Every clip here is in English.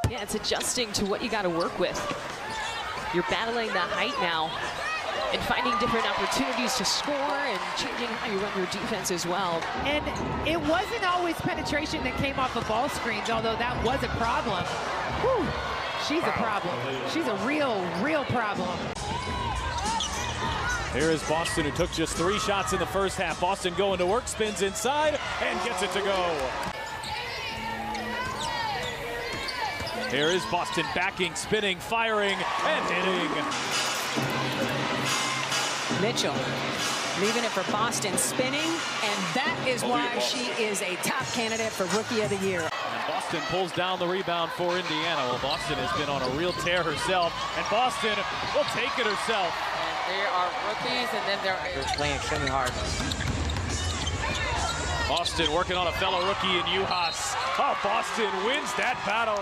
Yeah, it's adjusting to what you got to work with. You're battling the height now and finding different opportunities to score and changing how you run your defense as well. And it wasn't always penetration that came off of ball screens, although that was a problem. Whew, she's a problem. She's a real problem. Here is Boston, who took just 3 shots in the first half. Boston going to work, spins inside, and gets it to go. Here is Boston backing, spinning, firing, and hitting. Mitchell leaving it for Boston, spinning, and that is why she is a top candidate for Rookie of the Year. And Boston pulls down the rebound for Indiana. Well, Boston has been on a real tear herself, and Boston will take it herself. And they are rookies, and then they're playing extremely hard. Boston working on a fellow rookie in Uhas. Oh, Boston wins that battle.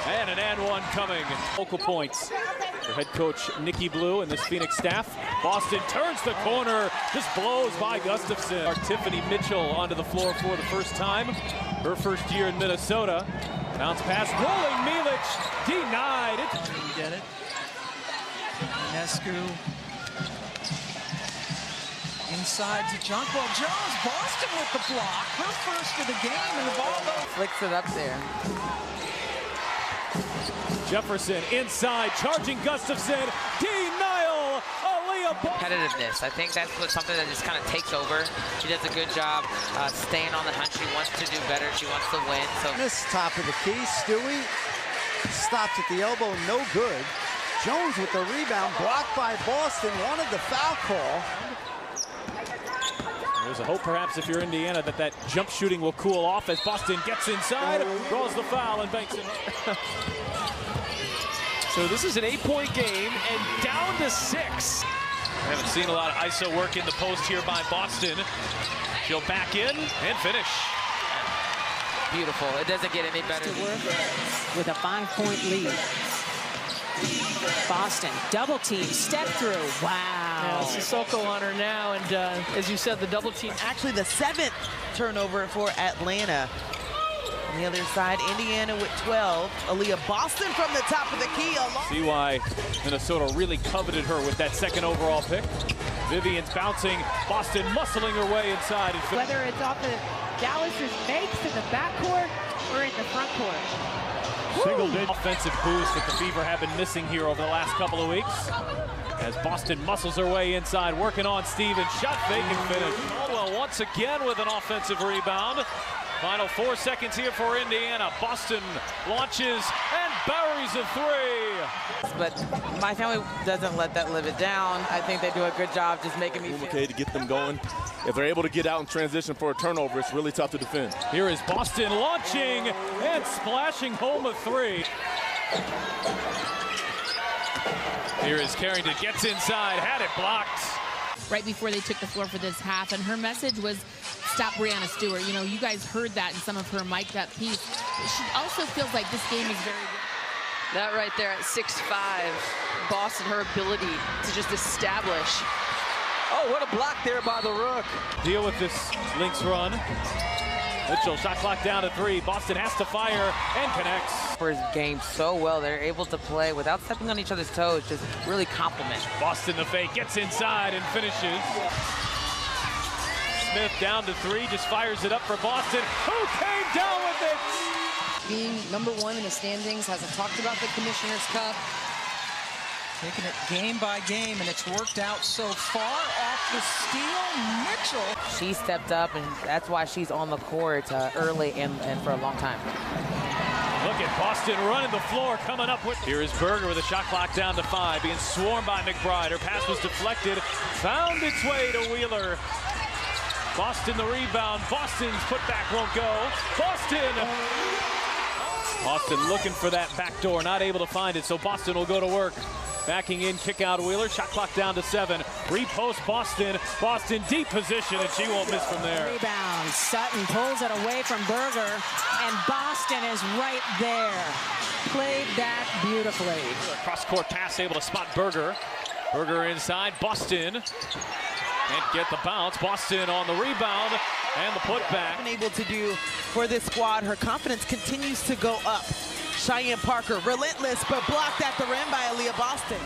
And an and one coming. Focal points for head coach Nikki Blue and this Phoenix staff. Boston turns the corner, just blows by Gustafson. Tiffany Mitchell onto the floor for the first time. Her first year in Minnesota. Bounce pass, rolling Milic, denied it. You get it. Nescu. Inside to junk ball. Jones, Boston with the block. Her first of the game, and the ball goes. Flicks it up there. Jefferson inside, charging Gustafson. Denial, Aliyah Boston. Competitiveness. I think that's something that just kind of takes over. She does a good job staying on the hunt. She wants to do better. She wants to win. So this top of the key, Stewie stops at the elbow, no good. Jones with the rebound, blocked by Boston, wanted the foul call. There's a hope, perhaps, if you're Indiana, that jump shooting will cool off as Boston gets inside, draws the foul, and banks it. So this is an 8-point game and down to 6. We haven't seen a lot of ISO work in the post here by Boston. She'll back in and finish. Beautiful. It doesn't get any better. With a 5-point lead. Boston, double team, step through. Wow. Yeah, Sissoko on her now, and as you said, the double team. Actually, the 7th turnover for Atlanta. On the other side, Indiana with 12. Aliyah Boston from the top of the key. See why Minnesota really coveted her with that 2nd overall pick. Vivian's bouncing, Boston muscling her way inside. And whether it's off of Dallas's makes in the backcourt or in the front court. Single-digit offensive boost that the Fever have been missing here over the last couple of weeks. As Boston muscles her way inside, working on Stevens. Shot fake and finish. Caldwell once again with an offensive rebound. Final 4 seconds here for Indiana. Boston launches and buries a 3. But my family doesn't let that live it down. I think they do a good job just making me feel okay to get them going. If they're able to get out and transition for a turnover, it's really tough to defend. Here is Boston launching and splashing home a 3. Here is Carrington, gets inside, had it blocked. Right before they took the floor for this half, and her message was, stop Breanna Stewart. You know, you guys heard that in some of her mic'd up piece. She also feels like this game is very good. That right there at 6'5", Boston, her ability to just establish. Oh, what a block there by the Rook. Deal with this Lynx run. Mitchell, shot clock down to 3. Boston has to fire and connects. First game so well. They're able to play without stepping on each other's toes, just really compliment. Boston the fake, gets inside and finishes. Smith down to 3, just fires it up for Boston. Who came down with it? Being #1 in the standings, hasn't talked about the Commissioner's Cup. Taking it game by game, and it's worked out so far. Off the steal, Mitchell. She stepped up, and that's why she's on the court early and for a long time. Look at Boston running the floor, coming up with. Here is Berger with a shot clock down to 5, being swarmed by McBride. Her pass was deflected, found its way to Wheeler. Boston the rebound. Boston's putback won't go. Boston looking for that back door, not able to find it, so Boston will go to work. Backing in, kick out Wheeler, shot clock down to 7. Repost Boston. Boston deep position, and she won't miss from there. Rebound. Sutton pulls it away from Berger, and Boston is right there. Played that beautifully. Cross-court pass, able to spot Berger. Berger inside, Boston. Can't get the bounce. Boston on the rebound and the putback. Been able to do for this squad. Her confidence continues to go up. Cheyenne Parker, relentless, but blocked at the rim by Aliyah Boston.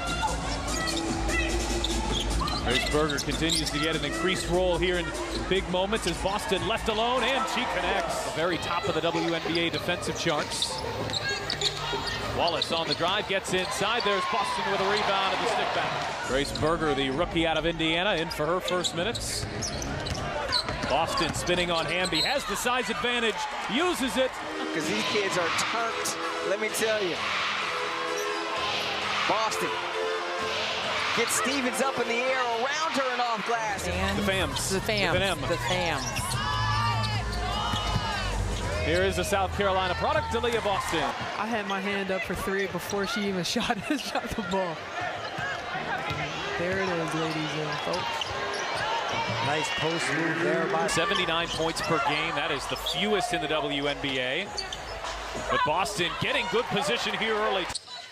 Grace Berger continues to get an increased role here in big moments as Boston left alone, and she connects. The very top of the WNBA defensive charts. Wallace on the drive, gets inside. There's Boston with a rebound and the stick back. Grace Berger, the rookie out of Indiana, in for her first minutes. Boston spinning on Hamby, has the size advantage, uses it. Because these kids are turned, let me tell you. Boston gets Stevens up in the air around her and off glass. And the FAMs. The FAMs. The FAMs. Here is a South Carolina product, Aliyah Boston. I had my hand up for three before she even shot the ball. There it is, ladies and folks. Nice post move there by 79 points per game. That is the fewest in the WNBA. But Boston getting good position here early.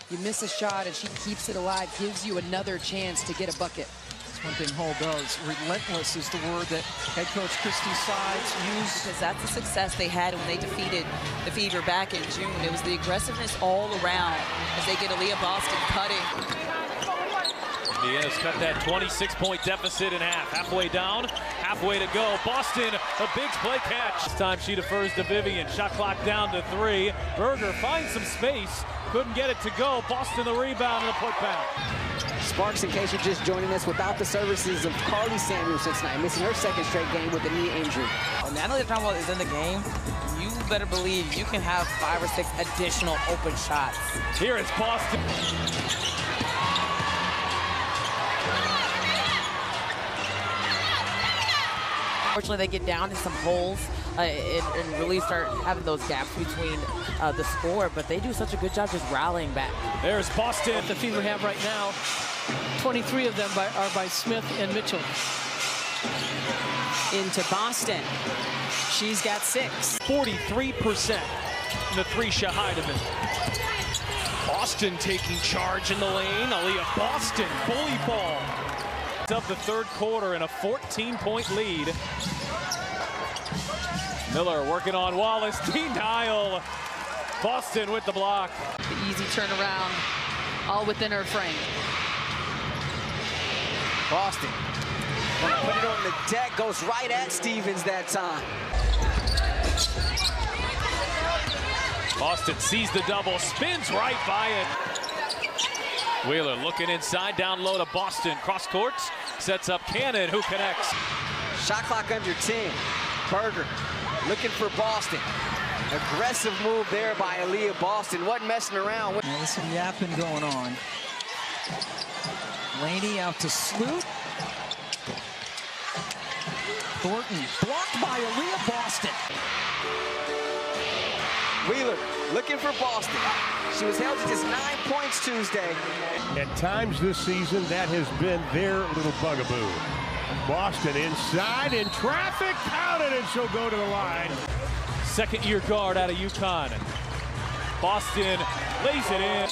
You miss a shot and she keeps it alive, gives you another chance to get a bucket. That's one thing Hull does. Relentless is the word that head coach Christy Sides used. Because that's the success they had when they defeated the Fever back in June. It was the aggressiveness all around as they get Aliyah Boston cutting. Indiana's cut that 26-point deficit in half. Halfway down, halfway to go. Boston, a big play catch. This time she defers to Vivian. Shot clock down to 3. Berger finds some space. Couldn't get it to go. Boston the rebound and a putback. Sparks, in case you're just joining us, without the services of Carly Samuelson tonight, missing her second straight game with a knee injury. When Natalie Cromwell is in the game, you better believe you can have 5 or 6 additional open shots. Here is Boston. Unfortunately, they get down to some holes and really start having those gaps between the score, but they do such a good job just rallying back. There's Boston. What the Fever have right now, 23 of them are by Smith and Mitchell. Into Boston. She's got 6. 43% in the 3-shot Heidemann. Boston taking charge in the lane. Aliyah Boston, bully ball. Of the third quarter in a 14-point lead. Miller working on Wallace. Denial. Boston with the block. The easy turnaround, all within her frame. Boston, when I put it on the deck, goes right at Stevens that time. Boston sees the double, spins right by it. Wheeler looking inside, down low to Boston. Cross courts, sets up Cannon, who connects. Shot clock under 10. Berger looking for Boston. Aggressive move there by Aliyah Boston. Wasn't messing around. Well, there's some yapping going on. Laney out to Sloot. Thornton blocked by Aliyah Boston. Wheeler looking for Boston. She was held to just 9 points Tuesday. At times this season, that has been their little bugaboo. Boston inside in traffic, counted, and she'll go to the line. Second-year guard out of UConn. Boston lays it in.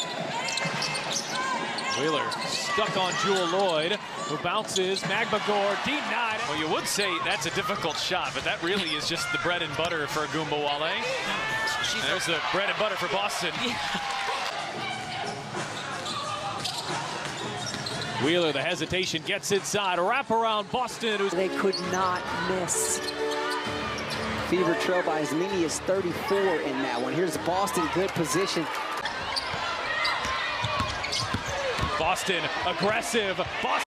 Wheeler stuck on Jewel Lloyd, who bounces. Magmagor denied. Well, you would say that's a difficult shot, but that really is just the bread and butter for Agumbawale. There's the bread and butter for Boston. Wheeler, the hesitation, gets inside. A wraparound Boston. They could not miss. Fever trail by as many as 34 in that one. Here's Boston, good position. Boston aggressive. Boston.